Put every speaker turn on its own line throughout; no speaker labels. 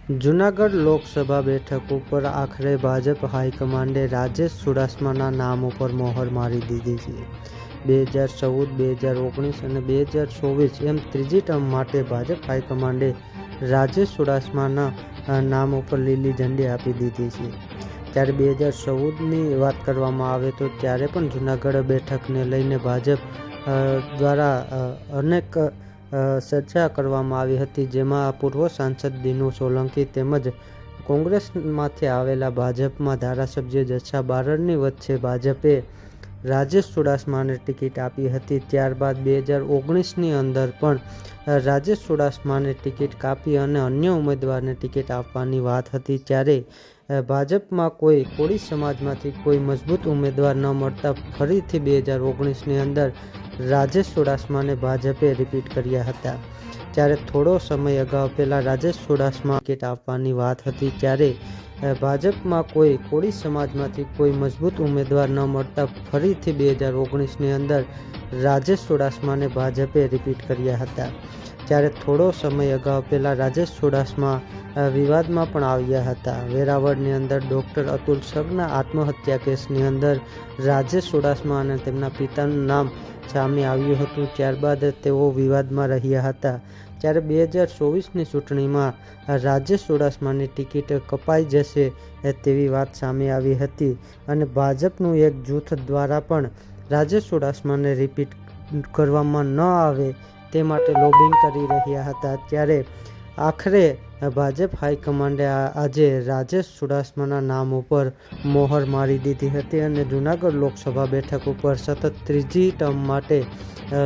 જૂનાગઢ લોકસભા બેઠક ઉપર આખરે ભાજપ હાઈકમાન્ડે રાજેશ ચુડાસમાના નામ ઉપર મોહર મારી દીધી છે। 2014, 2019 અને 2024 એમ ત્રીજી ટર્મ માટે ભાજપ હાઈકમાન્ડે રાજેશ ચુડાસમાના નામ ઉપર લીલી ઝંડી આપી દીધી છે। ત્યારે 2014ની વાત કરવામાં આવે તો ત્યારે પણ જૂનાગઢ બેઠકને લઈને ભાજપ દ્વારા અનેક ચર્ચા કરવામાં આવી હતી, જેમાં પૂર્વ સાંસદ દિનુ સોલંકી તેમજ કોંગ્રેસમાંથી આવેલા ભાજપમાં ધારાસભ્ય જચ્છા બારડની વચ્ચે ભાજપે રાજેશ ચુડાસમાને ટિકિટ આપી હતી। ત્યારબાદ 2019ની અંદર પણ રાજેશ ચુડાસમાને ટિકિટ કાપી અને અન્ય ઉમેદવારને ટિકિટ આપવાની વાત હતી। ત્યારે ભાજપમાં કોળી સમાજમાંથી કોઈ મજબૂત ઉમેદવાર ન મળતા ફરીથી 2019ની અંદર રાજેશ ચુડાસમાને ભાજપે રિપીટ કર્યા હતા। ત્યારે થોડો સમય અગાઉ પહેલાં રાજેશ ચુડાસમા ટિકિટ આપવાની વાત હતી, ત્યારે ભાજપમાં કોળી સમાજમાંથી કોઈ મજબૂત ઉમેદવાર ન મળતા ફરીથી 2019ની અંદર રાજેશ ચુડાસમાને ભાજપે રિપીટ કર્યા હતા। ત્યારે થોડો સમય અગાઉ પહેલાં રાજેશ ચુડાસમા વિવાદમાં પણ આવ્યા હતા। વેરાવળની અંદર ડૉક્ટર અતુલ સગના આત્મહત્યા કેસની અંદર રાજેશ ચુડાસમા અને તેમના પિતાનું નામ સામે આવ્યું હતું। ત્યારબાદ તેઓ વિવાદમાં રહ્યા હતા। ત્યારે 2024ની ચૂંટણીમાં રાજેશ ચુડાસમાની ટિકિટ કપાઈ જશે તેવી વાત સામે આવી હતી અને ભાજપનું એક જૂથ દ્વારા પણ રાજેશ ચુડાસમાને રિપીટ કરવામાં ન આવે તે માટે લોબિંગ કરી રહ્યા હતા। ત્યારે આખરે ભાજપ હાઈકમાન્ડે આજે રાજેશ ચુડાસમાના નામ ઉપર મોહર મારી દીધી હતી અને જૂનાગઢ લોકસભા બેઠક ઉપર સતત ત્રીજી ટર્મ માટે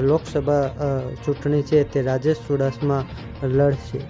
લોકસભા ચૂંટણી છે તે રાજેશ ચુડાસમા લડશે।